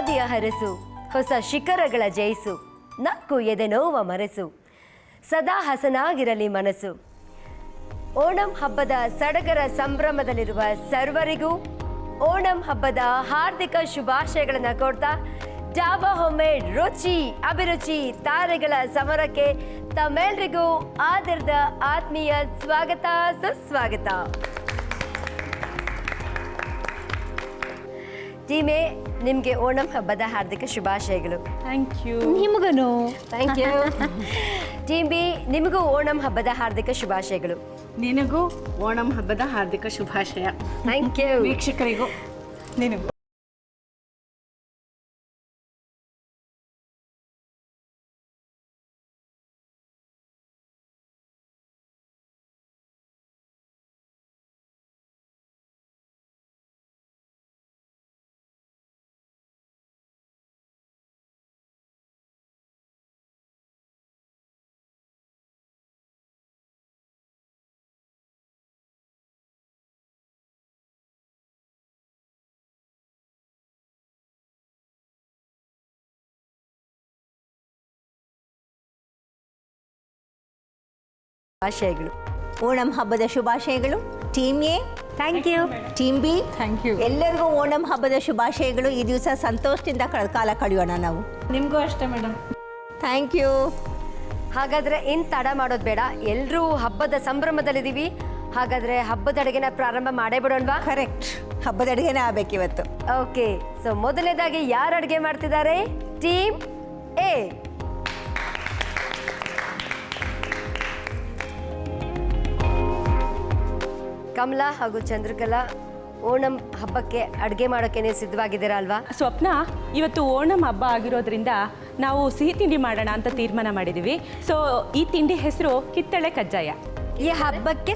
ಹಾದಿಯ ಹರಸು, ಹೊಸ ಶಿಖರಗಳ ಜಯಿಸು, ನಕ್ಕು ಎದೆ ನೋವ ಮರೆಸು, ಸದಾ ಹಸನಾಗಿರಲಿ ಮನಸ್ಸು. ಓಣಂ ಹಬ್ಬದ ಸಡಗರ ಸಂಭ್ರಮದಲ್ಲಿರುವ ಸರ್ವರಿಗೂ ಓಣಂ ಹಬ್ಬದ ಹಾರ್ದಿಕ ಶುಭಾಶಯಗಳನ್ನು ಕೊಡ್ತಾ ಡಾಬಾ ಹೋಮ್ಮೇಡ್ ರುಚಿ ಅಭಿರುಚಿ ತಾರೆಗಳ ಸಮರಕ್ಕೆ ತಮ್ಮೆಲ್ಲರಿಗೂ ಆದರದ ಆತ್ಮೀಯ ಸ್ವಾಗತ ಸುಸ್ವಾಗತ. ಟೀಮೇ, ನಿಮಗೆ ಓಣಂ ಹಬ್ಬದ ಹಾರ್ದಿಕ ಶುಭಾಶಯಗಳು. Thank you. ನಿಮಗನು ಥ್ಯಾಂಕ್ ಯು. ಟೀಮ್ ಬಿ, ನಿಮಗೂ ಓಣಂ ಹಬ್ಬದ ಹಾರ್ದಿಕ ಶುಭಾಶಯಗಳು. ನಿನಗೂ ಓಣಂ ಹಬ್ಬದ ಹಾರ್ದಿಕ ಶುಭಾಶಯ. Thank you. ವೀಕ್ಷಕರಿಗೂ ನಿನಗೂ. ಶುಭಾಶಯಗಳು. ಓಣಂ ಹಬ್ಬದ ಶುಭಾಶಯಗಳು. Team A thank you. Team B thank you. ಎಲ್ಲರಿಗೂ ಓಣಂ ಹಬ್ಬದ ಶುಭಾಶಯಗಳು. ಈ ದಿವಸ ಸಂತೋಷದಿಂದ ಕಾಲ ಕಳೆಯೋಣ ನಾವು. ನಿಮಗೂ ಅಷ್ಟೇ ಮೇಡಮ್. Thank you. ಹಾಗಾದ್ರೆ ಇನ್ ತಡ ಮಾಡೋದು ಬೇಡ, ಎಲ್ಲರೂ ಹಬ್ಬದ ಸಂಭ್ರಮದಲ್ಲಿದ್ದೀವಿ. ಹಾಗಾದ್ರೆ ಹಬ್ಬದ ಅಡುಗೆನ ಪ್ರಾರಂಭ ಮಾಡೇ ಬಿಡೋಣವಾ? ಕರೆಕ್ಟ್, ಹಬ್ಬದ ಅಡುಗೆನೇ ಆಗ್ಬೇಕಿವತ್ತು. ಓಕೆ, ಸೊ ಮೊದಲನೇದಾಗಿ ಯಾರು ಅಡುಗೆ ಮಾಡ್ತಿದ್ದಾರೆ? Team A. ಕಮಲಾ ಹಾಗೂ ಚಂದ್ರಕಲಾ, ಓಣಂ ಹಬ್ಬಕ್ಕೆ ಅಡುಗೆ ಮಾಡೋಕೆ ನೀವು ಸಿದ್ಧವಾಗಿದ್ದೀರಾ ಅಲ್ವಾ? ಸ್ವಪ್ನ, ಇವತ್ತು ಓಣಂ ಹಬ್ಬ ಆಗಿರೋದ್ರಿಂದ ನಾವು ಸಿಹಿ ತಿಂಡಿ ಮಾಡೋಣ ಅಂತ ತೀರ್ಮಾನ ಮಾಡಿದ್ದೀವಿ. ಸೊ ಈ ತಿಂಡಿ ಹೆಸರು ಕಿತ್ತಳೆ ಕಜ್ಜಾಯ. ಈ ಹಬ್ಬಕ್ಕೆ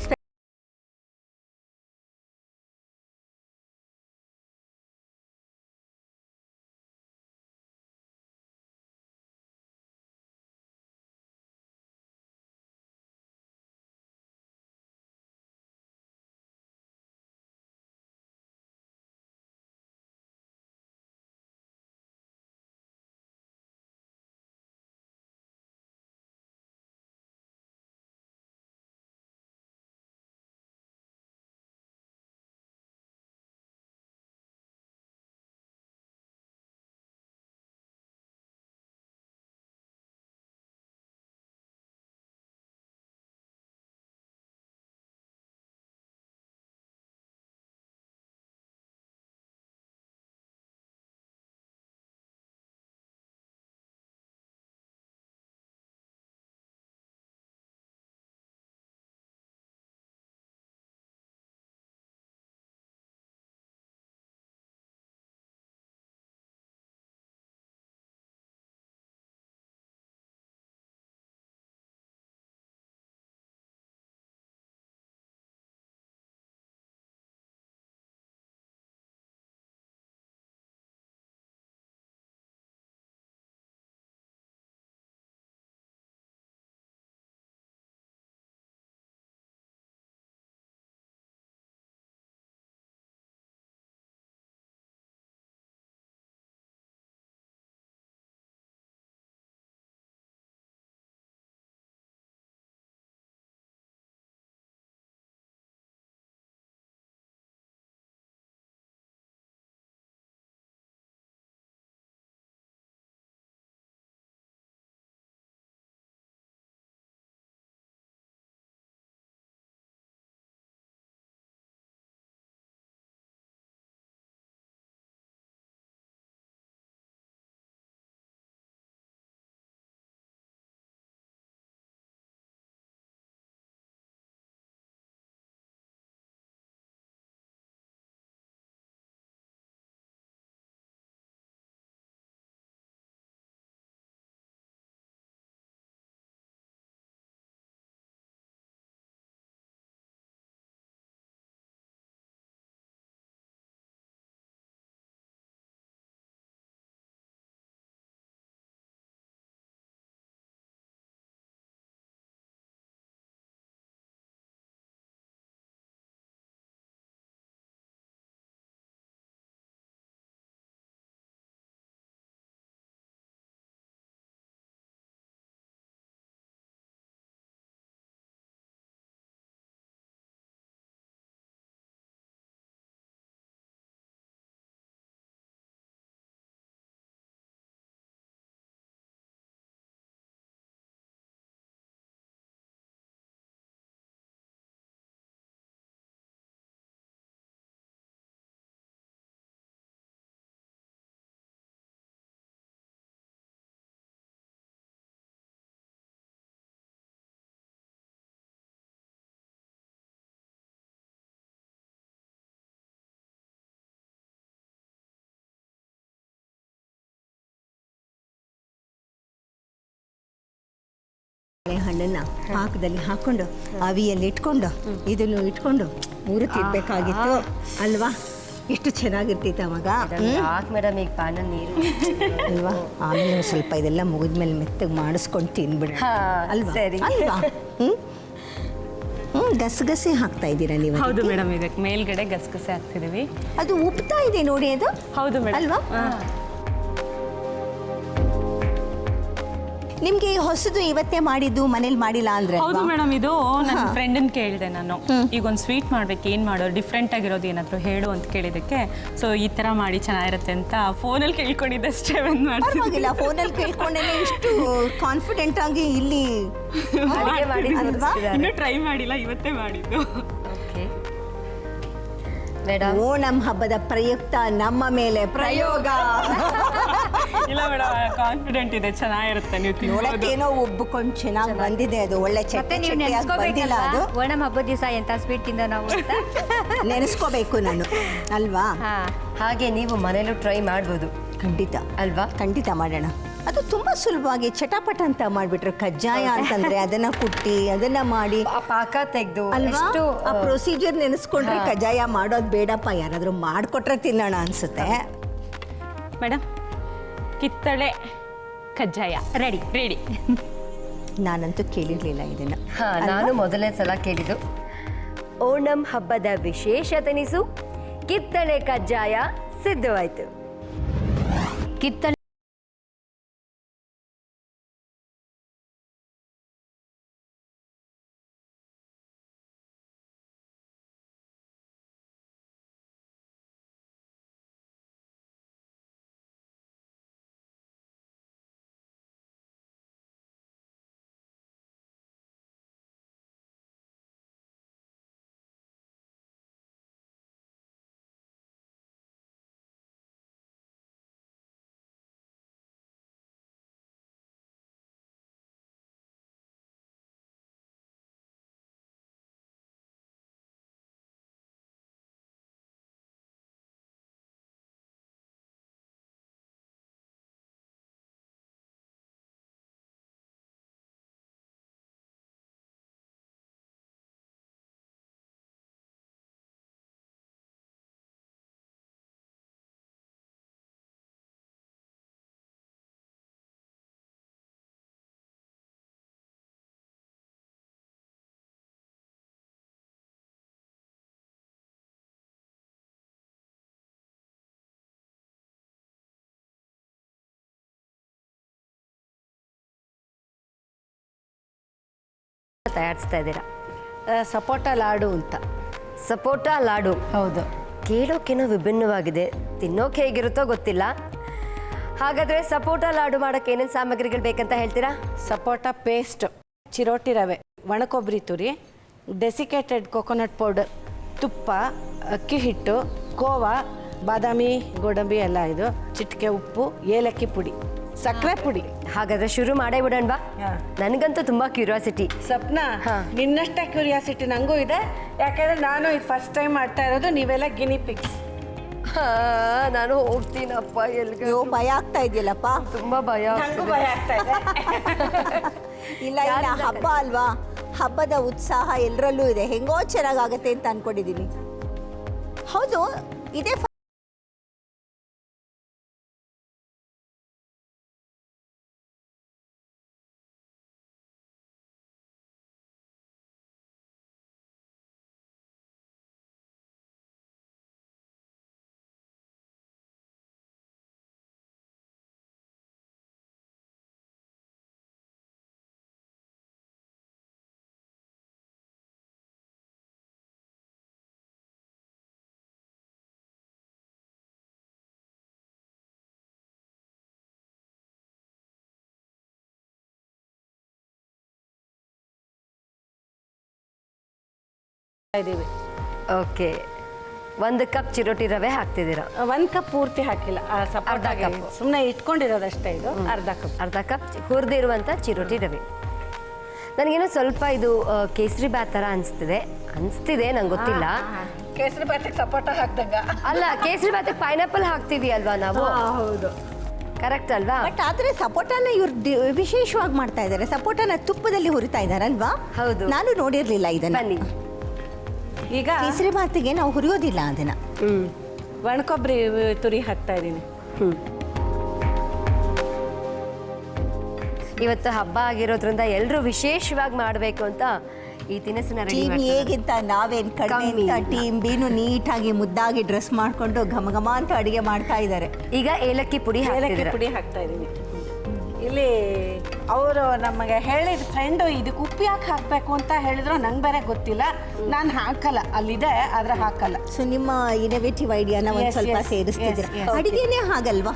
ಹಣ್ಣನ್ನ ಪಾಕದಲ್ಲಿ ಹಾಕೊಂಡು ಅವಿಯಲ್ಲಿ ಇಟ್ಕೊಂಡು ಇದನ್ನು ಇಟ್ಕೊಂಡು ಮೂರು ತಿನ್ಬೇಕಾಗಿತ್ತು ಅಲ್ವಾ? ಎಷ್ಟು ಚೆನ್ನಾಗಿರ್ತಿತ್ತು ಅವಾಗ ಯಾಕೆ ಮೇಡಮ್ ಈಗ ಪಾನ ನೀರು ಅಲ್ವಾ? ಆಮೇಲೆ ಸ್ವಲ್ಪ ಇದೆಲ್ಲ ಮುಗಿದ್ಮೇಲೆ ಮೆತ್ತಗೆ ಮಾಡಿಸ್ಕೊಂಡು ತಿನ್ಬಿಡ ಅಲ್ವಾ? ಸರಿ. ಅಲ್ವಾ? ಗಸಗಸೆ ಹಾಕ್ತಾ ಇದ್ದೀರಾ ನೀವು? ಹೌದು ಮೇಡಮ್, ಇದಕ್ಕೆ ಮೇಲ್ಗಡೆ ಗಸಗಸೆ ಹಾಕ್ತಿದೀವಿ. ಅದು ಉಪ್ತಾ ಇದೆ ನೋಡಿ ಅದು. ಹೌದು ಮೇಡಮ್. ಅಲ್ವಾ? ನಿಮ್ಗೆ ಹೊಸದು ಇವತ್ತೇ ಮಾಡಿದ್ದು ಮನೇಲಿ ಮಾಡಿಲ್ಲ ಅಂದ್ರೆ? ಹೌದು ಮೇಡಮ್, ಇದು ನನ್ನ ಫ್ರೆಂಡನ್ ಕೇಳಿದೆ ನಾನು, ಈಗ ಒಂದು ಸ್ವೀಟ್ ಮಾಡ್ಬೇಕು, ಏನ್ ಮಾಡೋದು, ಡಿಫ್ರೆಂಟ್ ಆಗಿರೋದು ಏನಾದ್ರು ಹೇಳು ಅಂತ ಕೇಳಿದಕ್ಕೆ, ಸೊ ಈ ತರ ಮಾಡಿ ಚೆನ್ನಾಗಿರುತ್ತೆ ಅಂತ ಫೋನಲ್ಲಿ ಕೇಳ್ಕೊಂಡಿದ್ದೆ ಅಷ್ಟೇ. ಪರವಾಗಿಲ್ಲ, ಫೋನಲ್ಲಿ ಕೇಳ್ಕೊಂಡೇನೆ ಇಷ್ಟು ಕಾನ್ಫಿಡೆಂಟ್ ಆಗಿ ಇಲ್ಲಿ ಅಡುಗೆ ಮಾಡಿ ಅಲ್ವಾ? ಇನ್ನೂ ಟ್ರೈ ಮಾಡಿಲ್ಲ, ಇವತ್ತೇ ಮಾಡಿದ್ದು. ಮೇಡಮ್ ಓಣಂ ಹಬ್ಬದ ಪ್ರಯುಕ್ತ ನಮ್ಮ ಮೇಲೆ ಪ್ರಯೋಗ. ಇಲ್ಲ ಮೇಡಮ್, ಕಾನ್ಫಿಡೆಂಟ್ ಇದೆ, ಚೆನ್ನಾಗಿರುತ್ತೆ, ನೀವು ತಿನ್ನೋದು. ನೋಡಕ್ಕೇನೋ ಉಬ್ಬಿಕೊಂಡು ಚೆನ್ನಾಗಿ ಬಂದಿದೆ, ಅದು ಒಳ್ಳೆ ಮತ್ತೆ ನೀವು ಚಟ್ಟಿ ಬಂದಿಲ್ಲ. ಅದು ಓಣಂ ಹಬ್ಬದ ದಿವಸ ಎಂತ ಸ್ವೀಟ್ ತಿಂದ ನಾವು ಅಂತ ನೆನೆಸ್ಕೋಬೇಕು ನಾನು ಅಲ್ವಾ? ಹಾಗೆ ನೀವು ಮನೇಲೂ ಟ್ರೈ ಮಾಡ್ಬೋದು. ಖಂಡಿತ ಅಲ್ವಾ? ಖಂಡಿತ ಮಾಡೋಣ. ಅದು ತುಂಬಾ ಸುಲಭವಾಗಿ ಚಟಾಪಟ ಅಂತ ಮಾಡ್ಬಿಟ್ರೆ, ಕಜ್ಜಾಯ ಅಂತಂದ್ರೆ ಅದನ್ನ ಕುಟ್ಟಿ ಅದನ್ನ ಮಾಡಿ ಆ ಪಾಕ ತೆಗೆದು ಅಲ್ವಾ? ಆ ಪ್ರೊಸೀಜರ್ ನೆನೆಸ್ಕೊಂಡ್ರೆ ಕಜ್ಜಾಯ ಮಾಡೋದು ಬೇಡಪ್ಪ, ಯಾರಾದ್ರೂ ಮಾಡಿಕೊಟ್ರೆ ತಿನ್ನೋಣ ಅನ್ಸುತ್ತೆ. ಮೇಡಮ್, ಕಿತ್ತಳೆ ಕಜ್ಜಾಯ ರೆಡಿ ರೆಡಿ. ನಾನಂತೂ ಕೇಳಿರ್ಲಿಲ್ಲ ಇದನ್ನ. ನಾನು ಮೊದಲನೇ ಸಲ ಕೇಳಿದ್ದು. ಓಣಂ ಹಬ್ಬದ ವಿಶೇಷತೆನಿಸು ಕಿತ್ತಳೆ ಕಜ್ಜಾಯ ಸಿದ್ಧವಾಯಿತು. ಕಿತ್ತಳೆ ತಯಾರಿಸ್ತಾ ಇದ್ದೀರಾ? ಸಪೋಟ ಲಾಡು ಅಂತ. ಸಪೋಟ ಲಾಡು. ಹೌದು. ಕೇಳೋಕೇನೋ ವಿಭಿನ್ನವಾಗಿದೆ, ತಿನ್ನೋಕೆ ಹೇಗಿರುತ್ತೋ ಗೊತ್ತಿಲ್ಲ. ಹಾಗಾದ್ರೆ ಸಪೋಟ ಲಾಡು ಮಾಡೋಕ್ಕೆ ಏನೇನು ಸಾಮಗ್ರಿಗಳು ಬೇಕಂತ ಹೇಳ್ತೀರಾ? ಸಪೋಟ ಪೇಸ್ಟ್, ಚಿರೋಟಿ ರವೆ, ಒಣಕೊಬ್ಬರಿ ತುರಿ, ಡೆಸಿಕೇಟೆಡ್ ಕೊಕೊನಟ್ ಪೌಡರ್, ತುಪ್ಪ, ಅಕ್ಕಿ ಹಿಟ್ಟು, ಕೋವಾ, ಬಾದಾಮಿ, ಗೋಡಂಬಿ ಎಲ್ಲ ಇದು, ಚಿಟಿಕೆ ಉಪ್ಪು, ಏಲಕ್ಕಿ ಪುಡಿ, ಸಕ್ಕರೆ ಪುಡಿ. ಹಾಗಾದ್ರೆ ಶುರು ಮಾಡೇ ಬಿಡೋಣವಾ? ನನಗಂತೂ ತುಂಬಾ ಕ್ಯೂರಿಯಾಸಿಟಿ. ಸಪ್ನ, ನಿನ್ನಷ್ಟೇ ಕ್ಯೂರಿಯಾಸಿಟಿ ನನಗೂ ಇದೆ, ಯಾಕಂದ್ರೆ ನಾನು ಇದು ಫಸ್ಟ್ ಟೈಮ್ ಮಾಡ್ತಾ ಇರೋದು, ನೀವೆಲ್ಲ ಗಿನಿ ಪಿಕ್ಸ್. ನಾನು ಹೋಗ್ತೀನಪ್ಪ ಎಲ್ಗೆ. ಅಯ್ಯೋ, ಭಯ ಆಗ್ತಾ ಇದೆಯಲ್ಲಪ್ಪ. ತುಂಬಾ ಭಯ ನನಗೂ ಭಯ ಆಗ್ತಾ ಇದೆ. ಇಲ್ಲ ಇಲ್ಲ, ಹಬ್ಬ ಅಲ್ವಾ, ಹಬ್ಬದ ಉತ್ಸಾಹ ಎಲ್ಲರಲ್ಲೂ ಇದೆ, ಹೆಂಗೋ ಚೆನ್ನಾಗಾಗತ್ತೆ ಅಂತ ಅನ್ಕೊಂಡಿದ್ದೀನಿ. ಹೌದು, ಇದೇ ಇದೀವಿ. ಓಕೆ, 1 ಕಪ್ ಚಿರೋಟಿ ರವೆ ಹಾಕ್ತಿದ್ದೀರಾ? 1 ಕಪ್ ಪೂರ್ತಿ ಹಾಕಿಲ್ಲ, ಅರ್ಧ ಕಪ್. ಸುಮ್ಮನೆ ಇಟ್ಕೊಂಡಿರೋದಷ್ಟೇ ಇದು. ಅರ್ಧ ಕಪ್ ಹುರಿದಿರುವಂಥ ಚಿರೋಟಿ ರವೆ. ನನಗೇನೋ ಸ್ವಲ್ಪ ಇದು ಕೇಸರಿ ಬಾತ್ ಥರ ಅನಿಸ್ತಿದೆ ನಂಗೆ ಗೊತ್ತಿಲ್ಲ. ಕೇಸರಿ ಬಾತಿಗೆ ಸಪೋಟ ಹಾಕ್ದಂಗ ಅಲ್ಲ, ಕೇಸರಿ ಬಾತಿಗೆ ಪೈನಾಪಲ್ ಹಾಕ್ತೀವಿ ಅಲ್ವಾ ನಾವು? ಹೌದು. ಕರೆಕ್ಟ್ ಅಲ್ವಾ? ಬಟ್ ಆದರೆ ಸಪೋಟನ ಇವ್ರು ವಿಶೇಷವಾಗಿ ಮಾಡ್ತಾ ಇದ್ದಾರೆ. ಸಪೋಟನ ತುಪ್ಪದಲ್ಲಿ ಹುರಿತಾ ಇದ್ದಾರಲ್ವಾ? ಹೌದು. ನಾನು ನೋಡಿರಲಿಲ್ಲ ಇದನ್ನು. ಬನ್ನಿ ಈಗ ಕೇಸರಿ ಭಾತಿಗೆ ನಾವು ಹುರಿಯೋದಿಲ್ಲ ಅದನ್ನು. ಒಣಕೊಬ್ಬರಿ ತುರಿ ಹಾಕ್ತಾ ಇದ್ದೀನಿ. ಇವತ್ತು ಹಬ್ಬ ಆಗಿರೋದ್ರಿಂದ ಎಲ್ಲರೂ ವಿಶೇಷವಾಗಿ ಮಾಡಬೇಕು ಅಂತ ಈ ತಿನಿಸನ್ನ ರೆಡಿ ಟೀಮ್ ಮಾಡ್ತಾರೆ. ಹೇಗಿಂತ ನಾವೇನು ಕಡಿಮೆ ಕಮ್ಮಿ ಅಂತ ಟೀಮ್ ಬಿನು ನೀಟಾಗಿ ಮುದ್ದಾಗಿ ಡ್ರೆಸ್ ಮಾಡಿಕೊಂಡು ಘಮ ಘಮ ಅಂತ ಅಡುಗೆ ಮಾಡ್ತಾ ಇದ್ದಾರೆ. ಈಗ ಏಲಕ್ಕಿ ಪುಡಿ ಏಲಕ್ಕಿ ಹಾಕ್ತಿದ್ದೀರಾ? ಪುಡಿ ಹಾಕ್ತಾ ಇದ್ದೀನಿ. ಇಲ್ಲಿ ಅವರು ನಮಗೆ ಹೇಳಿದ ಫ್ರೆಂಡು ಇದಕ್ಕೆ ಉಪ್ಪು ಯಾಕೆ ಹಾಕಬೇಕು ಅಂತ ಹೇಳಿದ್ರು, ನಂಗೆ ಬೇರೆ ಗೊತ್ತಿಲ್ಲ. ನಾನು ಹಾಕಲ್ಲ, ಅಲ್ಲಿದೆ ಆದರೆ ಹಾಕಲ್ಲ. ಸೊ ನಿಮ್ಮ ಇನೋವೇಟಿವ್ ಐಡಿಯಾನ ಒಂದು Yes, ಸ್ವಲ್ಪ yes, ಸೇರಿಸ್ತಿದ್ದೀರಾ. yes, yes. ಅಡುಗೆನೇ ಹಾಗಲ್ವಾ?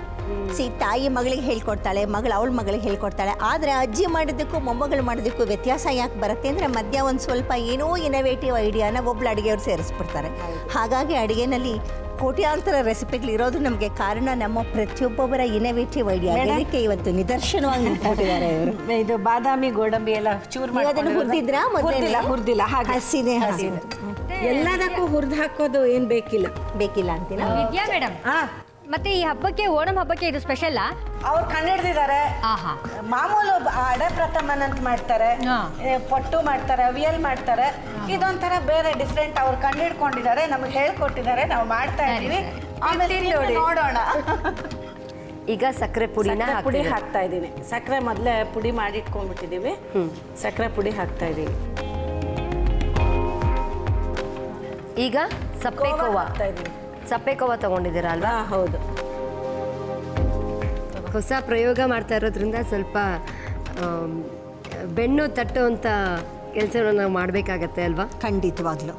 ತಾಯಿ ಮಗಳಿಗೆ ಹೇಳ್ಕೊಡ್ತಾಳೆ, ಮಗಳು ಅವಳ ಮಗಳಿಗೆ ಹೇಳ್ಕೊಡ್ತಾಳೆ. ಆದರೆ ಅಜ್ಜಿ ಮಾಡಿದ್ದಕ್ಕೂ ಮೊಮ್ಮಗಳು ಮಾಡೋದಕ್ಕೂ ವ್ಯತ್ಯಾಸ ಯಾಕೆ ಬರುತ್ತೆ ಅಂದರೆ ಮಧ್ಯ ಒಂದು ಸ್ವಲ್ಪ ಏನೋ ಇನೋವೇಟಿವ್ ಐಡಿಯಾನ ಒಬ್ಳು ಅಡುಗೆಯವ್ರು ಸೇರಿಸ್ಬಿಡ್ತಾರೆ. ಹಾಗಾಗಿ ಅಡುಗೆನಲ್ಲಿ ಕೋಟ್ಯಾಂತರ ರೆಸಿಪಿಗಳಿರೋದು ನಮಗೆ ಕಾರಣ ನಮ್ಮ ಪ್ರತಿಯೊಬ್ಬೊಬ್ಬರ ಇನೋವೇಟಿವ್ ಐಡಿಯಾ. ಅದಕ್ಕೆ ಇವತ್ತು ನಿದರ್ಶನವಾಗಿ ನಿಂತ್ಬಿಟ್ಟಿದ್ದಾರೆ ಇವರು. ಇದು ಬಾದಾಮಿ ಗೋಡಂಬಿ ಎಲ್ಲ ಚೂರು ನೀವು ಅದನ್ನು ಹುರಿದಿದ್ರಾ? ಹುರಿದಿಲ್ಲ, ಹಾಗೆ ಹಸಿದೆ ಹಸಿದೆ ಎಲ್ಲದಕ್ಕೂ ಹುರಿದು ಹಾಕೋದು ಏನು ಬೇಕಿಲ್ಲ ಅಂತೀನ. ವಿದ್ಯಾ ಮೇಡಮ್, ಮತ್ತೆ ಈ ಹಬ್ಬಕ್ಕೆ ಓಣಂ ಹಬ್ಬಕ್ಕೆ ಇದು ಸ್ಪೆಷಲ್ಲಾ? ಅವ್ರು ಕಂಡಿಡ್ದಿದ್ದಾರೆ. ಆಹಾ, ಮಾಮೂಲು ಅಡೆ ಪ್ರಥಮನ್ ಅಂತ ಮಾಡ್ತಾರೆ, ಪೊಟ್ಟು ಮಾಡ್ತಾರೆ, ಅವಿಯಲ್ ಮಾಡ್ತಾರೆ. ಇದೊಂಥರ ಬೇರೆ ಡಿಫ್ರೆಂಟ್ ಅವ್ರು ಕಂಡಿಡ್ಕೊಂಡಿದ್ದಾರೆ, ನಮಗೆ ಹೇಳ್ಕೊಟ್ಟಿದ್ದಾರೆ, ನಾವು ಮಾಡ್ತಾ ಇದ್ದೀವಿ. ಆಮೇಲೆ ತಿಂದು ನೋಡೋಣ. ಈಗ ಸಕ್ಕರೆ ಪುಡಿನ ಪುಡಿ ಹಾಕ್ತಾ ಇದ್ದೀನಿ. ಸಕ್ಕರೆ ಮೊದಲೇ ಪುಡಿ ಮಾಡಿ ಇಟ್ಕೊಂಡ್ಬಿಟ್ಟಿದ್ದೀವಿ. ಸಕ್ಕರೆ ಪುಡಿ ಹಾಕ್ತಾ ಇದ್ದೀವಿ. ಈಗ ಸಪ್ಪೆ ಕೋವಾ ಹಾಕ್ತಾ ಇದ್ದೀವಿ. ಸಪ್ಪೆ ಕೋವಾ ತಗೊಂಡಿದ್ದೀರಾ ಅಲ್ವಾ? ಹೌದು. ಹೊಸ ಪ್ರಯೋಗ ಮಾಡ್ತಾ ಇರೋದ್ರಿಂದ ಸ್ವಲ್ಪ ಬೆನ್ನು ತಟ್ಟುವಂಥ ಕೆಲಸವನ್ನು ನಾವು ಮಾಡಬೇಕಾಗತ್ತೆ ಅಲ್ವಾ? ಖಂಡಿತವಾಗ್ಲೂ.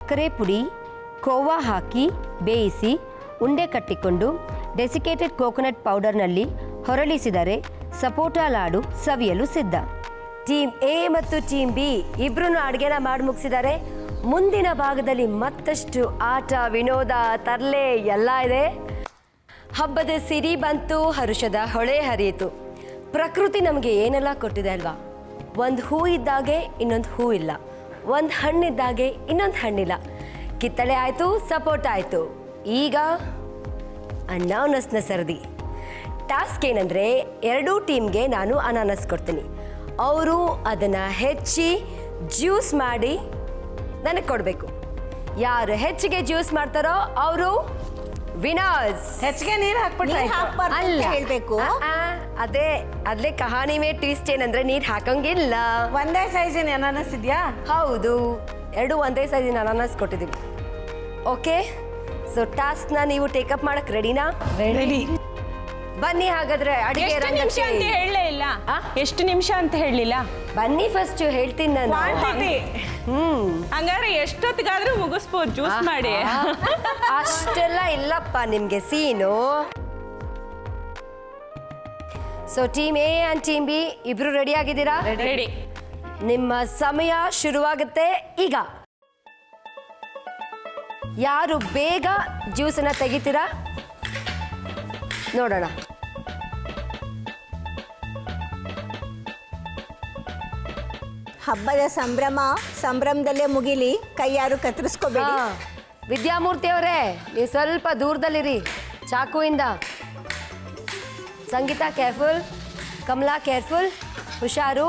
ಸಕ್ಕರೆ ಪುಡಿ, ಕೋವಾ ಹಾಕಿ ಬೇಯಿಸಿ ಉಂಡೆ ಕಟ್ಟಿಕೊಂಡು ಡೆಸಿಕೇಟೆಡ್ ಕೋಕೋನಟ್ ಪೌಡರ್ನಲ್ಲಿ ಹೊರಳಿಸಿದರೆ ಸಪೋಟಾ ಲಾಡು ಸವಿಯಲು ಸಿದ್ಧ. ಟೀಮ್ ಎ ಮತ್ತು ಟೀಮ್ ಬಿ ಇಬ್ರು ಅಡುಗೆನ ಮಾಡಿ ಮುಗಿಸಿದ್ದಾರೆ. ಮುಂದಿನ ಭಾಗದಲ್ಲಿ ಮತ್ತಷ್ಟು ಆಟ, ವಿನೋದ, ತರ್ಲೆ ಎಲ್ಲ ಇದೆ. ಹಬ್ಬದ ಸಿರಿ ಬಂತು, ಹರುಷದ ಹೊಳೆ ಹರಿಯಿತು. ಪ್ರಕೃತಿ ನಮಗೆ ಏನೆಲ್ಲ ಕೊಟ್ಟಿದೆ ಅಲ್ವಾ? ಒಂದು ಹೂ ಇದ್ದಾಗೆ ಇನ್ನೊಂದು ಹೂ ಇಲ್ಲ, ಒಂದು ಹಣ್ಣಿದ್ದಾಗೆ ಇನ್ನೊಂದು ಹಣ್ಣಿಲ್ಲ. ಕಿತ್ತಳೆ ಆಯಿತು, ಸಪೋಟ ಆಯಿತು, ಈಗ ಅನಾನಸ್ನ ಸರದಿ. ಟಾಸ್ಕ್ ಏನಂದರೆ ಎರಡೂ ಟೀಮ್ಗೆ ನಾನು ಅನಾನಸ್ ಕೊಡ್ತೀನಿ. ಅವರು ಅದನ್ನು ಹೆಚ್ಚಿ ಜ್ಯೂಸ್ ಮಾಡಿ ನನಗೆ ಕೊಡಬೇಕು. ಯಾರು ಹೆಚ್ಚಿಗೆ ಜ್ಯೂಸ್ ಮಾಡ್ತಾರೋ ಅವರು ವಿನರ್ಸ್. ಹೆಚ್ಚಿಗೆ ನೀರು ಹಾಕ್ಬಿಟ್ರೆ ನೀರ್ ಹಾಕ್ಬಾರ್ದು ಅಂತ ಹೇಳ್ಬೇಕು. ಅದ್ಲೇ ಕಹಾನಿ ಮೇ ಟ್ವಿಸ್ಟ್ ಏನಂದ್ರೆ ನೀರು ಹಾಕಂಗಿಲ್ಲ. ಒಂದೇ ಸೈಜಿನ ಅನಾನಸ್ ಇದೆಯಾ? ಹೌದು, ಎರಡು ಒಂದೇ ಸೈಜಿನ ಅನಾನಸ್ ಕೊಟ್ಟಿದ್ದೀವಿ. ಓಕೆ, ಸೊ ಟಾಸ್ಕ್ನ ನೀವು ಟೇಕಪ್ ಮಾಡಕ್ ರೆಡಿನಾ? ರೆಡಿ. ಬನ್ನಿ ಹಾಗಾದ್ರೆ ಅಡಿಗೆ ಎಷ್ಟು ನಿಮಿಷ ಅಂತ ಹೇಳಲೇ ಇಲ್ಲ. ಎಷ್ಟು ನಿಮಿಷ ಅಂತ ಹೇಳಲಿಲ್ಲ. ಬನ್ನಿ ಫಸ್ಟ್ ಹೇಳ್ತೀನಿ ನಾನು. ಕ್ವಾಂಟಿಟಿ. ಹಂಗಾದ್ರೆ ಎಷ್ಟೊತ್ತಿಗಾದ್ರೂ ಮುಗಿಸ್ಬೋದು ಜ್ಯೂಸ್ ಮಾಡಿ. ಅಷ್ಟೆಲ್ಲ ಇಲ್ಲಪ್ಪ ನಿಮ್ಗೆ ಸೀನು. So team A and team B ಇಬ್ರು ರೆಡಿ ಆಗಿದ್ದೀರಾ? ರೆಡಿ. ನಿಮ್ಮ ಸಮಯ ಶುರುವಾಗುತ್ತೆ ಈಗ. ಯಾರು ಬೇಗ ಜ್ಯೂಸನ್ನ ತೆಗಿತೀರಾ ನೋಡೋಣ. ಹಬ್ಬದ ಸಂಭ್ರಮದಲ್ಲೇ ಮುಗಿಲಿ, ಕೈ ಯಾರು ಕತ್ತರಿಸ್ಕೋಬೇಡಿ. ವಿದ್ಯಾಮೂರ್ತಿ ಅವರೇ, ನೀವು ಸ್ವಲ್ಪ ದೂರದಲ್ಲಿರಿ ಚಾಕುವಿಂದ. ಸಂಗೀತ ಕೇರ್ಫುಲ್, ಕಮಲಾ ಕೇರ್ಫುಲ್, ಹುಷಾರು.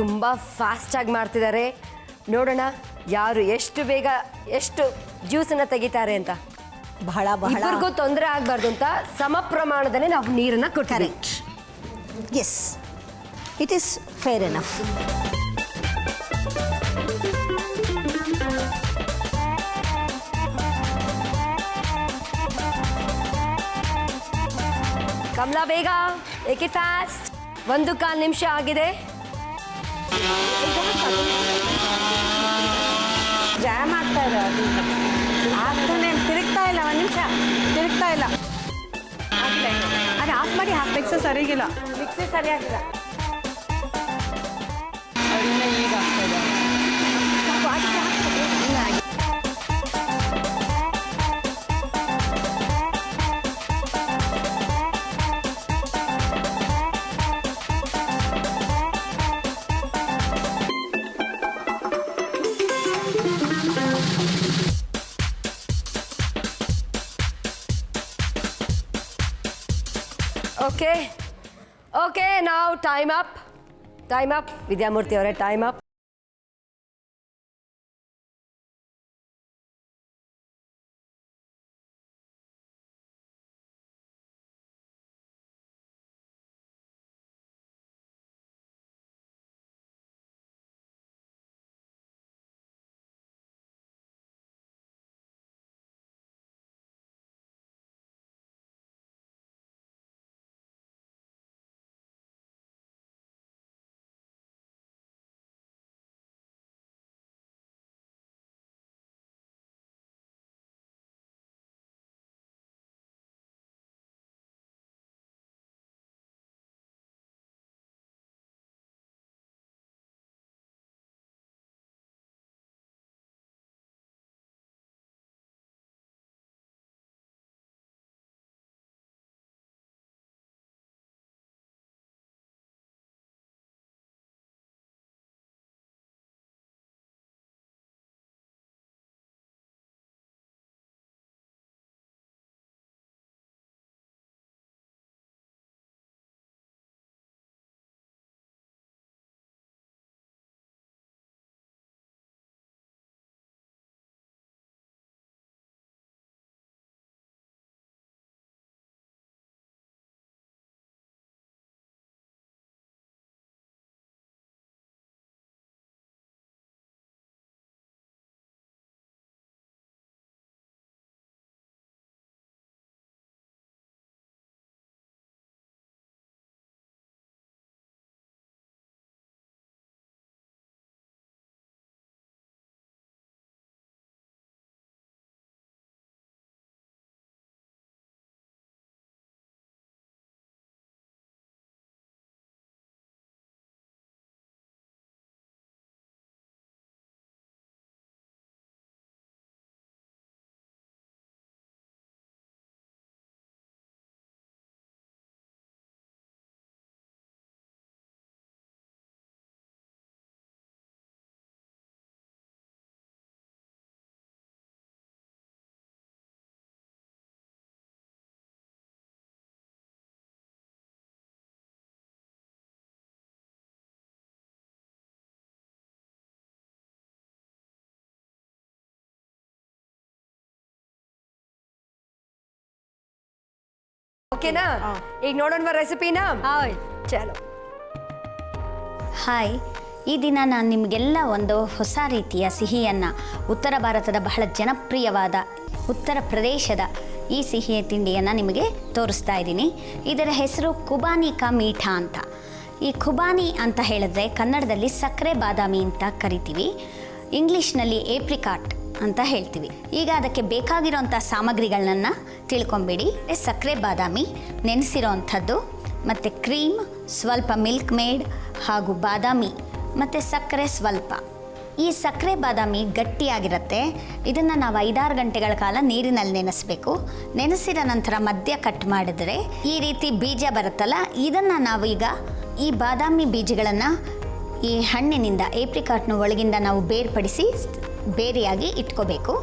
ತುಂಬ ಫಾಸ್ಟಾಗಿ ಮಾಡ್ತಿದ್ದಾರೆ. ನೋಡೋಣ ಯಾರು ಎಷ್ಟು ಬೇಗ ಎಷ್ಟು ಜ್ಯೂಸನ್ನು ತೆಗಿತಾರೆ ಅಂತ. ಬಹಳ ಬಹಳ ಇಬ್ಬರಿಗೂ ತೊಂದರೆ ಆಗಬಾರ್ದು ಅಂತ ಸಮ ಪ್ರಮಾಣದಲ್ಲಿ ನಾವು ನೀರನ್ನು ಕೊಡ್ತೀವಿ. Correct. Yes, it is fair enough. Kamala ಬೇಗ, ಏಕೆ ಫಾಸ್ಟ್. 1.25 ನಿಮಿಷ ಆಗಿದೆ. ಜಾಮ್ ಆಗ್ತಾ ಇದೆ. ಆಗ್ತಾನೆ ತಿರುಗ್ತಾ ಇಲ್ಲ. ಒಂದು ನಿಮಿಷ ತಿರುಗ್ತಾ ಇಲ್ಲ. ಅದು ಆಫ್ ಮಾಡಿ ಹಾಕ್ಬೇಕು ಸರಿಗಿಲ್ಲ. ಮಿಕ್ಸಿ ಸರಿಯಾಗಿಲ್ಲ. ಅದನ್ನ ಈಗ ಆಗ್ತದೆ. ಓಕೆ ನಾವು ಟೈಮ್ ಅಪ್ ವಿದ್ಯಾಮೂರ್ತಿ ಅವರೇ, ಟೈಮ್ ಅಪ್. ಓಕೆನಾ? ಈಗ ನೋಡೋಣ ರೆಸಿಪಿನಾ? ಚಲೋ. ಹಾಯ್, ಈ ದಿನ ನಾನು ನಿಮಗೆಲ್ಲ ಒಂದು ಹೊಸ ರೀತಿಯ ಸಿಹಿಯನ್ನು, ಉತ್ತರ ಭಾರತದ ಬಹಳ ಜನಪ್ರಿಯವಾದ ಉತ್ತರ ಪ್ರದೇಶದ ಈ ಸಿಹಿಯ ತಿಂಡಿಯನ್ನು ನಿಮಗೆ ತೋರಿಸ್ತಾ ಇದ್ದೀನಿ. ಇದರ ಹೆಸರು ಖುಬಾನಿ ಕಾ ಮೀಠಾ ಅಂತ. ಈ ಖುಬಾನಿ ಅಂತ ಹೇಳಿದ್ರೆ ಕನ್ನಡದಲ್ಲಿ ಸಕ್ಕರೆ ಬಾದಾಮಿ ಅಂತ ಕರಿತೀವಿ, ಇಂಗ್ಲೀಷ್ನಲ್ಲಿ ಏಪ್ರಿಕಾಟ್ ಅಂತ ಹೇಳ್ತೀವಿ. ಈಗ ಅದಕ್ಕೆ ಬೇಕಾಗಿರೋಂಥ ಸಾಮಗ್ರಿಗಳನ್ನ ತಿಳ್ಕೊಂಬಿಡಿ. ಸಕ್ಕರೆ ಬಾದಾಮಿ ನೆನೆಸಿರೋ ಅಂಥದ್ದು, ಮತ್ತು ಕ್ರೀಮ್, ಸ್ವಲ್ಪ ಮಿಲ್ಕ್ ಮೇಡ್ ಹಾಗೂ ಬಾದಾಮಿ ಮತ್ತು ಸಕ್ಕರೆ ಸ್ವಲ್ಪ. ಈ ಸಕ್ಕರೆ ಬಾದಾಮಿ ಗಟ್ಟಿಯಾಗಿರುತ್ತೆ. ಇದನ್ನು ನಾವು 5-6 ಗಂಟೆಗಳ ಕಾಲ ನೀರಿನಲ್ಲಿ ನೆನೆಸಬೇಕು. ನೆನೆಸಿದ ನಂತರ ಮಧ್ಯ ಕಟ್ ಮಾಡಿದ್ರೆ ಈ ರೀತಿ ಬೀಜ ಬರುತ್ತಲ್ಲ, ಇದನ್ನು ನಾವು ಈಗ ಈ ಬಾದಾಮಿ ಬೀಜಗಳನ್ನು ಈ ಹಣ್ಣಿನಿಂದ, ಏಪ್ರಿಕಾಟ್ನ ಒಳಗಿಂದ ನಾವು ಬೇರ್ಪಡಿಸಿ ಬೇರೆಯಾಗಿ ಇಟ್ಕೋಬೇಕು.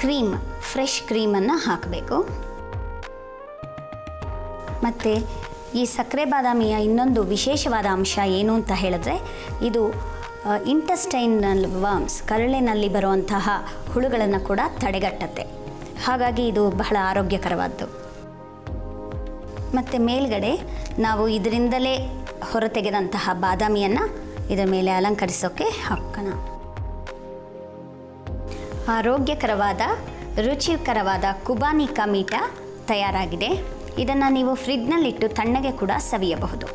ಕ್ರೀಮ್, ಫ್ರೆಶ್ ಕ್ರೀಮನ್ನು ಹಾಕಬೇಕು. ಮತ್ತು ಈ ಸಕ್ಕರೆ ಬಾದಾಮಿಯ ಇನ್ನೊಂದು ವಿಶೇಷವಾದ ಅಂಶ ಏನು ಅಂತ ಹೇಳಿದ್ರೆ, ಇದು ಇಂಟೆಸ್ಟೈನಲ್ ವರ್ಮ್ಸ್, ಕರಳಿನಲ್ಲಿ ಬರುವಂತಹ ಹುಳುಗಳನ್ನು ಕೂಡ ತಡೆಗಟ್ಟುತ್ತೆ. ಹಾಗಾಗಿ ಇದು ಬಹಳ ಆರೋಗ್ಯಕರವಾದ್ದು. ಮತ್ತು ಮೇಲ್ಗಡೆ ನಾವು ಇದರಿಂದಲೇ ಹೊರತೆಗೆದಂತಹ ಬಾದಾಮಿಯನ್ನು ಇದರ ಮೇಲೆ ಅಲಂಕರಿಸೋಕ್ಕೆ ಹಾಕೋಣ. ಆರೋಗ್ಯಕರವಾದ, ರುಚಿಕರವಾದ ಖುಬಾನಿ ಕಾ ಮೀಠಾ ತಯಾರಾಗಿದೆ. ಇದನ್ನು ನೀವು ಫ್ರಿಡ್ಜ್ನಲ್ಲಿಟ್ಟು ತಣ್ಣಗೆ ಕೂಡ ಸವಿಯಬಹುದು.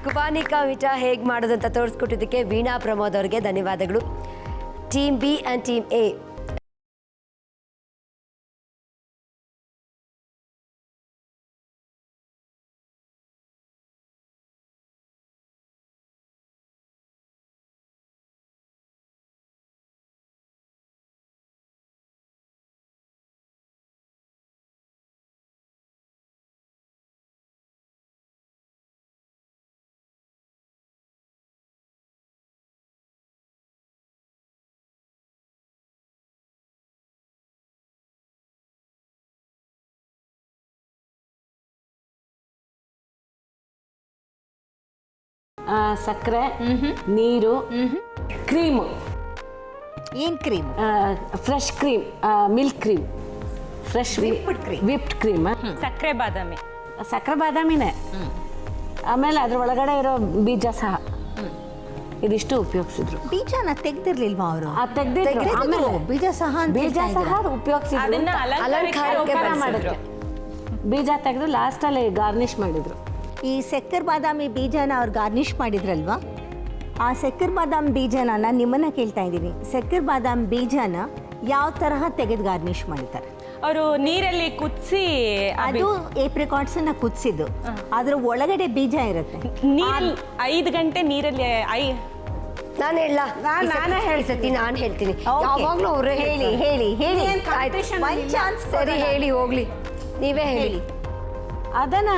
ಖುಬಾನಿ ಕಾ ಮೀಠಾ ಹೇಗೆ ಮಾಡೋದು ಅಂತ ತೋರಿಸ್ಕೊಟ್ಟಿದ್ದಕ್ಕೆ ವೀಣಾ ಪ್ರಮೋದ್ ಅವರಿಗೆ ಧನ್ಯವಾದಗಳು. Team B and team A ಸಕ್ಕರೆ, ನೀರು, ಕ್ರೀಮು. ಏನು cream? Fresh cream, milk cream, fresh whipped cream, ಸಕ್ಕರೆ ಬಾದಾಮಿ, ಸಕ್ಕರೆ ಬಾದಾಮಿನೇ. ಆಮೇಲೆ ಅದ್ರ ಒಳಗಡೆ ಇರೋ ಬೀಜ ಸಹ ಇದಿಷ್ಟು ಉಪಯೋಗಿಸಿದ್ರು. ಬೀಜನ ತೆಗ್ದಿರ್ಲಿಲ್ವಾ ಅವರು? ತೆಗ್ದಿದ್ರು. ಆಮೇಲೆ ಬೀಜ ಸಹ ಉಪಯೋಗಿಸಿದ್ರು. ಅದನ್ನ ಅಲಂಕಾರ ಮಾಡಿದ್ರು. ಬೀಜ ತೆಗೆದು ಲಾಸ್ಟಲ್ಲಿ ಗಾರ್ನಿಷ್ ಮಾಡಿದ್ರು. ಈ ಸಕ್ಕರೆ ಬಾದಾಮಿ ಬೀಜನ ಅವ್ರು ಗಾರ್ನಿಷ್ ಮಾಡಿದ್ರಲ್ವಾ, ಆ ಸಕ್ಕರೆ ಬಾದಾಮಿ ಬೀಜನ ನಾನು ನಿಮ್ಮನ್ನ ಕೇಳ್ತಾ ಇದ್ದೀನಿ, ಸಕ್ಕರೆ ಬಾದಾಮಿ ಬೀಜನ ಯಾವ ತರಹ ತೆಗೆದು ಗಾರ್ನಿಷ್ ಮಾಡ್ತಾರೆ? ಅವರು ನೀರಲ್ಲಿ ಕುದಿಸಿ ಅದು ಏಪ್ರಿಕಾಟ್ಸನ್ನ ಕುದಿಸಿದ್ದು, ಅದ್ರ ಒಳಗಡೆ ಬೀಜ ಇರುತ್ತೆ. ನೀರಲ್ಲಿ 5 ಗಂಟೆ ನೀರಲ್ಲಿ ನಾನು ಹೇಳ ನಾನೇ ಹೇಳ್ತೀನಿ, ನಾನು ಹೇಳ್ತೀನಿ. Okay. ಯಾವಾಗಲೂ ಅವರೇ ಹೇಳಿ ಹೇಳಿ ಹೇಳಿ. competition One chance ಸರಿ ಕೊಡೋಣ. ಹೇಳಿ ಹೋಗ್ಲಿ, ನೀವೇ ಹೇಳಿ. ಅದನ್ನು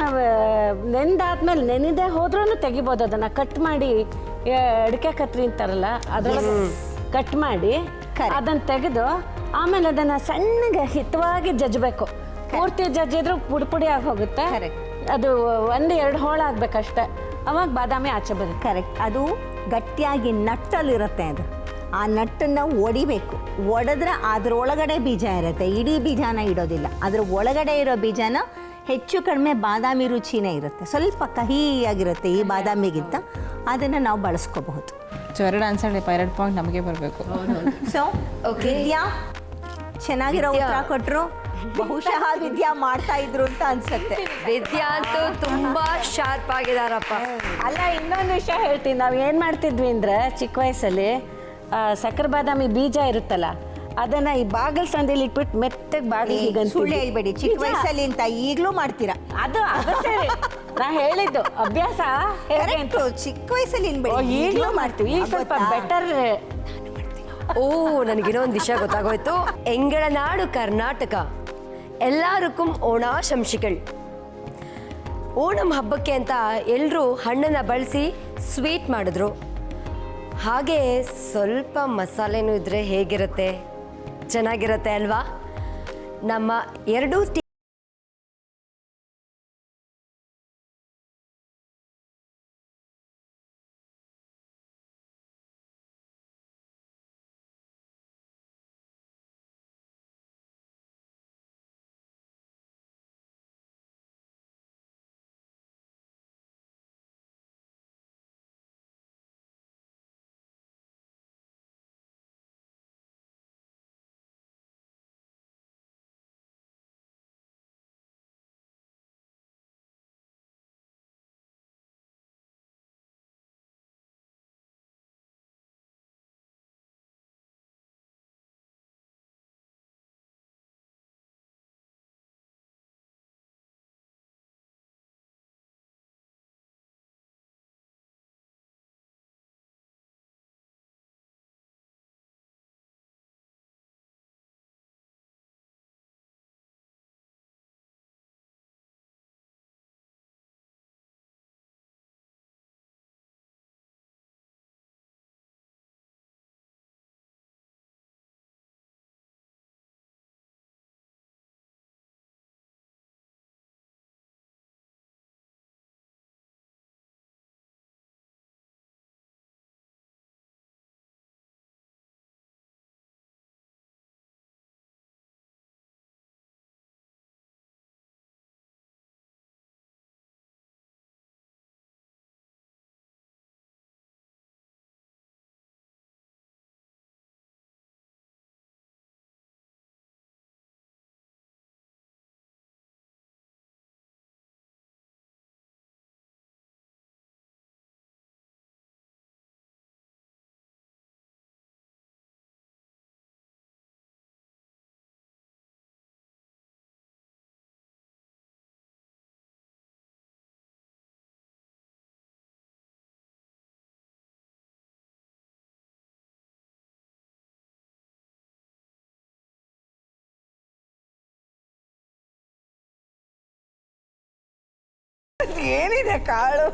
ನೆಂದಾದ್ಮೇಲೆ ನೆನೆದೇ ಹೋದ್ರೂ ತೆಗಿಬೋದು. ಅದನ್ನು ಕಟ್ ಮಾಡಿ ಅಡಿಕೆ ಕತ್ರಿ ಅಂತಾರಲ್ಲ ಅದರೊಳಗೆ ಕಟ್ ಮಾಡಿ ಅದನ್ನು ತೆಗೆದು ಆಮೇಲೆ ಅದನ್ನು ಸಣ್ಣಗೆ ಹಿತವಾಗಿ ಜಜ್ಬೇಕು. ಪೂರ್ತಿ ಜಜ್ಜಿದ್ರು ಪುಡಿ ಪುಡಿ ಆಗಿ ಹೋಗುತ್ತೆ. ಅದು 1-2 ಹೋಳು ಆಗ್ಬೇಕಷ್ಟೆ, ಅವಾಗ ಬಾದಾಮಿ ಆಚೆ ಬರುತ್ತೆ. ಕರೆಕ್ಟ್. ಅದು ಗಟ್ಟಿಯಾಗಿ ನಟ್ಟಲ್ಲಿರುತ್ತೆ. ಅದು ಆ ನಟ್ಟನ್ನು ಒಡಿಬೇಕು. ಒಡೆದ್ರೆ ಅದರೊಳಗಡೆ ಬೀಜ ಇರುತ್ತೆ, ಇಡೀ ಬೀಜನ ಇಡೋದಿಲ್ಲ. ಅದ್ರ ಒಳಗಡೆ ಇರೋ ಬೀಜನ ಹೆಚ್ಚು ಕಡಿಮೆ ಬಾದಾಮಿ ರುಚಿನೇ ಇರುತ್ತೆ, ಸ್ವಲ್ಪ ಕಹಿಯಾಗಿರುತ್ತೆ ಈ ಬಾದಾಮಿಗಿಂತ. ಅದನ್ನು ನಾವು ಬಳಸ್ಕೋಬಹುದು. ಸೊ 2 ಆನ್ಸರ್ 2 ಪಾಯಿಂಟ್ ನಮಗೆ ಬರಬೇಕು. So Okay. ವಿದ್ಯಾ ಚೆನ್ನಾಗಿರೋ ಉತ್ತರ ಕೊಟ್ಟರು. ಬಹುಶಃ ವಿದ್ಯಾ ಮಾಡ್ತಾ ಇದ್ರು ಅಂತ ಅನ್ಸುತ್ತೆ. ವಿದ್ಯಾ ಅಂತೂ ತುಂಬಾ ಶಾರ್ಪ್ ಆಗಿದಾರಪ್ಪ. ಅಲ್ಲ, ಇನ್ನೊಂದು ವಿಷಯ ಹೇಳ್ತೀನಿ. ನಾವು ಏನು ಮಾಡ್ತಿದ್ವಿ ಅಂದರೆ ಚಿಕ್ಕ ವಯಸ್ಸಲ್ಲಿ ಸಕ್ಕರೆ ಬಾದಾಮಿ ಬೀಜ ಇರುತ್ತಲ್ಲ, ಅದನ್ನ ಈ ಬಾಗಿಲು ಸಂದಿಲಿ ಇಟ್ಬಿಟ್ಟು ಮೆತ್ತಗೆ ಬಾಗಿಲು ಸುಳ್ಳು ಹೇಳ್ಬೇಡಿ, ಚಿಕ್ಕ ವಯಸ್ಸಲ್ಲಿ ಅಂತ ಈಗಲೂ ಮಾಡ್ತೀರಾ? ಅದು ಸರಿ, ನಾ ಹೇಳಿದ್ದು ಅಭ್ಯಾಸ ಹೇಗೆ ಅಂತ. ಚಿಕ್ಕ ವಯಸ್ಸಲ್ಲಿ ಈಗಲೂ ಮಾಡ್ತೀವಿ, ಈಗ ಸ್ವಲ್ಪ ಬೆಟರ್. ಓ, ನನಗಿನ್ನೊಂದು ವಿಷಯ ಗೊತ್ತಾಗೋಯ್ತು. ಎಂಗಳ ನಾಡು ಕರ್ನಾಟಕ, ಎಲ್ಲಾರಕ್ಕೂ ಓಣಾಶಂಸಿಗಳು. ಓಣಂ ಹಬ್ಬಕ್ಕೆ ಅಂತ ಎಲ್ಲರೂ ಹಣ್ಣನ್ನು ಬಳಸಿ ಸ್ವೀಟ್ ಮಾಡಿದ್ರು. ಹಾಗೆ ಸ್ವಲ್ಪ ಮಸಾಲೆನೂ ಇದ್ದರೆ ಹೇಗಿರುತ್ತೆ, ಚೆನ್ನಾಗಿರುತ್ತೆ ಅಲ್ವಾ? ನಮ್ಮ ಎರಡೂ ಏನಿದೆ ಕಾಳು?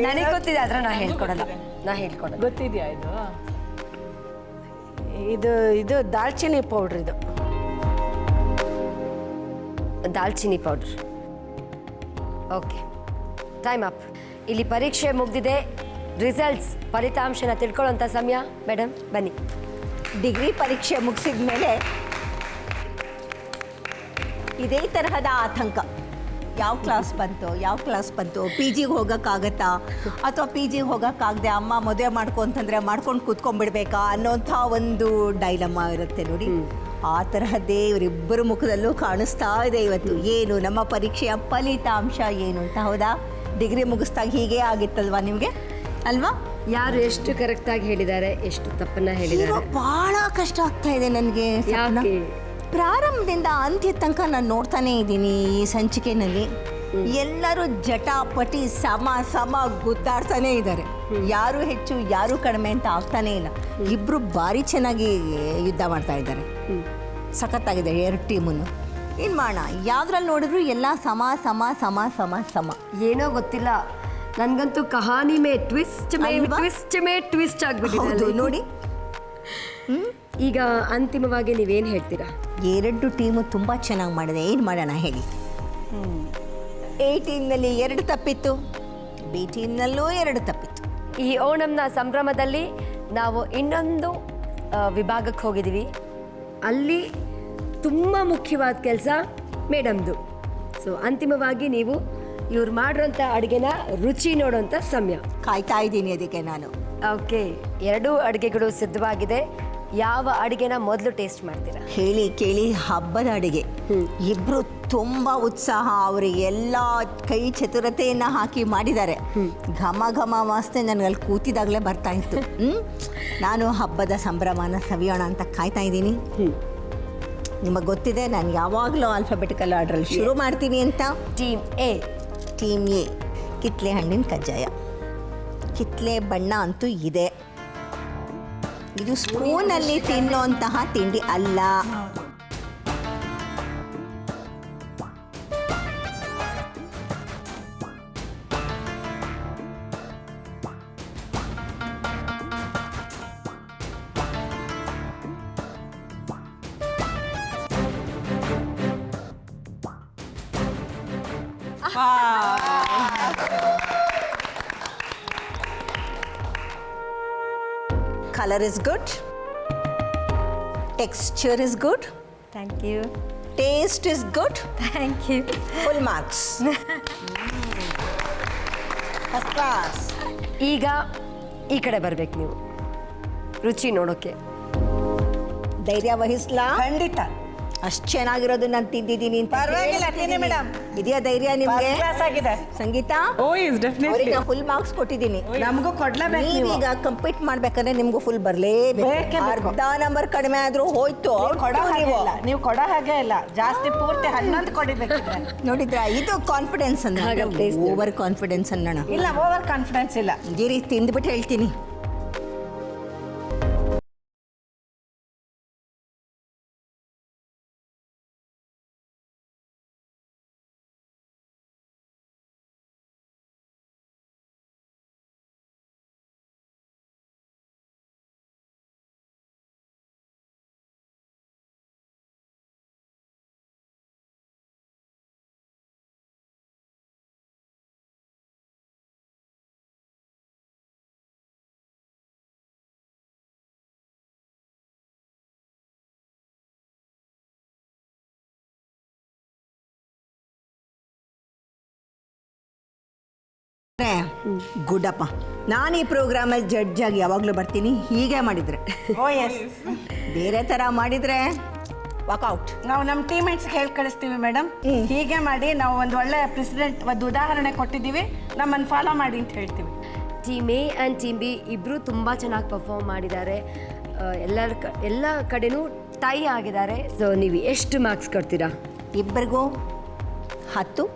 ನನಗೆ ಗೊತ್ತಿದೆ, ಆದ್ರೆ ನಾ ಹೇಳ್ಕೊಡಲ್ಲ. ಗೊತ್ತಿದೆಯಾ ಇದು? ಇದು ಇದು ದಾಲ್ಚಿನ್ನಿ ಪೌಡ್ರ್. ಇದು ದಾಲ್ಚಿನ್ನಿ ಪೌಡರ್. Okay, time up. ಇಲ್ಲಿ ಪರೀಕ್ಷೆ ಮುಗಿದಿದೆ. ರಿಸಲ್ಟ್ಸ್, ಫಲಿತಾಂಶನ ತಿಳ್ಕೊಳ್ಳೋಂಥ ಸಮಯ. ಮೇಡಮ್ ಬನ್ನಿ. ಡಿಗ್ರಿ ಪರೀಕ್ಷೆ ಮುಗಿಸಿದ ಮೇಲೆ ಇದೇ ತರಹದ ಆತಂಕ. ಯಾವ ಕ್ಲಾಸ್ ಬಂತು, ಪಿ ಜಿಗೆ ಹೋಗೋಕ್ಕಾಗತ್ತಾ, ಅಥವಾ ಪಿ ಜಿಗೆ ಹೋಗೋಕ್ಕಾಗದೆ ಅಮ್ಮ ಮದುವೆ ಮಾಡ್ಕೊಂತಂದ್ರೆ ಮಾಡ್ಕೊಂಡು ಕೂತ್ಕೊಂಡ್ಬಿಡ್ಬೇಕಾ ಅನ್ನೋಂಥ ಒಂದು ಡೈಲಮ್ಮ ಇರುತ್ತೆ ನೋಡಿ. ಆ ತರಹದ್ದೇ ಇವರಿಬ್ಬರ ಮುಖದಲ್ಲೂ ಕಾಣಿಸ್ತಾ ಇದೆ ಇವತ್ತು. ಏನು ನಮ್ಮ ಪರೀಕ್ಷೆಯ ಫಲಿತಾಂಶ ಏನು ಅಂತ. ಹೌದಾ? ಡಿಗ್ರಿ ಮುಗಿಸ್ದಾಗ ಹೀಗೆ ಆಗಿತ್ತಲ್ವಾ ನಿಮಗೆ, ಅಲ್ವಾ? ಯಾರು ಎಷ್ಟು ಕರೆಕ್ಟಾಗಿ ಹೇಳಿದ್ದಾರೆ, ಎಷ್ಟು ತಪ್ಪನ್ನ ಹೇಳಿದ್ದಾರೆ? ಭಾಳ ಕಷ್ಟ ಆಗ್ತಾ ಇದೆ ನನಗೆ. ಯಾಕೆ? ಪ್ರಾರಂಭದಿಂದ ಅಂತ್ಯ ತನಕ ನಾನು ನೋಡ್ತಾನೇ ಇದ್ದೀನಿ ಈ ಸಂಚಿಕೆನಲ್ಲಿ. ಎಲ್ಲರೂ ಜಟಾಪಟಿ ಸಮ ಗುದ್ದಾಡ್ತಾನೇ ಇದ್ದಾರೆ. ಯಾರು ಹೆಚ್ಚು ಯಾರು ಕಡಿಮೆ ಅಂತ ಆಗ್ತಾನೇ ಇಲ್ಲ. ಇಬ್ಬರು ಭಾರಿ ಚೆನ್ನಾಗಿ ಯುದ್ಧ ಮಾಡ್ತಾ ಇದ್ದಾರೆ. ಸಖತ್ತಾಗಿದೆ ಎರಡು ಟೀಮನ್ನು. ಏನು ಮಾಡೋಣ, ಯಾವ್ದ್ರಲ್ಲಿ ನೋಡಿದ್ರು ಎಲ್ಲ ಸಮ ಸಮ ಸಮ ಸಮ ಸಮ. ಏನೋ ಗೊತ್ತಿಲ್ಲ, ನನಗಂತೂ ಕಹಾನಿ ಮೇ ಟ್ವಿಸ್ಟ್ ಮೇ ಟ್ವಿಸ್ಟ್ ಹೌದು, ನೋಡಿ. ಈಗ ಅಂತಿಮವಾಗಿ ನೀವೇನು ಹೇಳ್ತೀರಾ? ಎರಡು ಟೀಮು ತುಂಬ ಚೆನ್ನಾಗಿ ಮಾಡಿದೆ. ಏನು ಮಾಡೋಣ ಹೇಳಿ. ಎ ಟೀಮ್ನಲ್ಲಿ 2 ತಪ್ಪಿತ್ತು, ಬಿ ಟೀಮ್ನಲ್ಲೂ 2 ತಪ್ಪಿತ್ತು. ಈ ಓಣಂನ ಸಂಭ್ರಮದಲ್ಲಿ ನಾವು ಇನ್ನೊಂದು ವಿಭಾಗಕ್ಕೆ ಹೋಗಿದ್ದೀವಿ. ಅಲ್ಲಿ ತುಂಬ ಮುಖ್ಯವಾದ ಕೆಲಸ ಮೇಡಮ್ದು. ಸೊ ಅಂತಿಮವಾಗಿ ನೀವು ಇವ್ರು ಮಾಡಿರೋಂಥ ಅಡುಗೆನ ರುಚಿ ನೋಡೋಂಥ ಸಮಯ. ಕಾಯ್ತಾ ಇದ್ದೀನಿ ಅದಕ್ಕೆ ನಾನು. ಓಕೆ, 2 ಅಡುಗೆಗಳು ಸಿದ್ಧವಾಗಿದೆ. ಯಾವ ಅಡುಗೆನ ಮೊದಲು ಟೇಸ್ಟ್ ಮಾಡ್ತೀರಾ? ಹೇಳಿ ಕೇಳಿ ಹಬ್ಬದ ಅಡುಗೆ. ಇಬ್ಬರು ತುಂಬ ಉತ್ಸಾಹ, ಅವರಿಗೆಲ್ಲ ಕೈ ಚತುರತೆಯನ್ನು ಹಾಕಿ ಮಾಡಿದ್ದಾರೆ. ಘಮ ಘಮ ವಾಸನೆ ನನಗಲ್ಲಿ ಕೂತಿದಾಗಲೇ ಬರ್ತಾ ಇತ್ತು. ನಾನು ಹಬ್ಬದ ಸಂಭ್ರಮನ ಸವಿಯೋಣ ಅಂತ ಕಾಯ್ತಾ ಇದ್ದೀನಿ. ನಿಮಗೆ ಗೊತ್ತಿದೆ ನಾನು ಯಾವಾಗಲೂ ಆಲ್ಫಾಬೆಟಿಕಲ್ ಆರ್ಡ್ರಲ್ಲಿ ಶುರು ಮಾಡ್ತೀನಿ ಅಂತ. ಟೀಮ್ ಎ ಕಿತ್ಲೆ ಹಣ್ಣಿನ ಕಜ್ಜಾಯ. ಕಿತ್ಲೆ ಬಣ್ಣ ಅಂತೂ ಇದೆ. ಇದು ಸ್ಪೂನಲ್ಲಿ ತಿನ್ನೋಂತಹ ತಿಂಡಿ ಅಲ್ಲ. Color is good. Texture is good. Thank you. Taste is good. Thank you. Full marks. First class. ಈಗ ಈ ಕಡೆ ಬರ್ಬೇಕು ನೀವು ರುಚಿ ನೋಡೋಕ್ಕೆ. ಧೈರ್ಯ ವಹಿಸ್ಲಾ? ಖಂಡಿತ. ಅಷ್ಟು ಚೆನ್ನಾಗಿರೋದು ನಾನು ತಿಂದಿದ್ದೀನಿ ಅಂತ. ಪರವಾಗಿಲ್ಲ, ತಿನ್ನಿ ಮೇಡಮ್. ಇದೆಯಾ ಧೈರ್ಯ ನಿಮಗೆ? ಕ್ಲಾಸ್ ಆಗಿದೆ. ಸಂಗೀತ, ಓ ಇಸ್ ಡೆಫಿನೆಟ್ಲಿ. ಅವ್ರಿಗೆ ನಾನು ಫುಲ್ ಮಾರ್ಕ್ಸ್ ಕೊಟ್ಟಿದ್ದೀನಿ. ನಮಗೂ ಕೊಡ್ಲೇಬೇಕು. ನೀವೀಗ ಕಂಪೀಟ್ ಮಾಡ್ಬೇಕಾದ್ರೆ ನಿಮ್ಗೂ ಫುಲ್ ಬರಲೇಬೇಕು. ಅರ್ಧ ನಂಬರ್ ಕಡಿಮೆ ಆದ್ರೂ ಹೋಯ್ತು. ನೀವು ಕೊಡೋ ಹಾಗೆ ಇಲ್ಲ, ಜಾಸ್ತಿ ಪೂರ್ತಿ 11 ಕೊಡಿಬೇಕು. ನೋಡಿದ್ರ, ಇದು ಕಾನ್ಫಿಡೆನ್ಸ್ ಅಂದ್ರೆ ಓವರ್ ಕಾನ್ಫಿಡೆನ್ಸ್ ಅನ್ನೋಣ. ಇಲ್ಲ, ಓವರ್ ಕಾನ್ಫಿಡೆನ್ಸ್ ಇಲ್ಲ. ಗಿರಿ ತಿಂದ್ಬಿಟ್ಟು ಹೇಳ್ತೀನಿ. ಗುಡ್ಡಪ್ಪ, ನಾನು ಈ ಪ್ರೋಗ್ರಾಮಲ್ಲಿ ಜಡ್ಜ್ ಆಗಿ ಯಾವಾಗಲೂ ಬರ್ತೀನಿ. ಹೀಗೆ ಮಾಡಿದರೆ ಓ ಎಸ್. ಬೇರೆ ಥರ ಮಾಡಿದರೆ ವಾಕೌಟ್. ನಾವು ನಮ್ಮ ಟೀಮ್ಮೇಟ್ಸ್ಗೆ ಹೇಳಿ ಕಳಿಸ್ತೀವಿ ಮೇಡಮ್, ಹೀಗೆ ಮಾಡಿ ನಾವು ಒಂದು ಒಳ್ಳೆ ಪ್ರೆಸಿಡೆಂಟ್ ಒಂದು ಉದಾಹರಣೆ ಕೊಟ್ಟಿದ್ದೀವಿ, ನಮ್ಮನ್ನು ಫಾಲೋ ಮಾಡಿ ಅಂತ ಹೇಳ್ತೀವಿ. Team A and team B ಇಬ್ಬರು ತುಂಬ ಚೆನ್ನಾಗಿ ಪರ್ಫಾರ್ಮ್ ಮಾಡಿದ್ದಾರೆ. ಎಲ್ಲ ಕಡೆನೂ ಟೈ ಆಗಿದ್ದಾರೆ. ಸೊ ನೀವು ಎಷ್ಟು ಮಾರ್ಕ್ಸ್ ಕೊಡ್ತೀರಾ? ಇಬ್ಬರಿಗೂ 10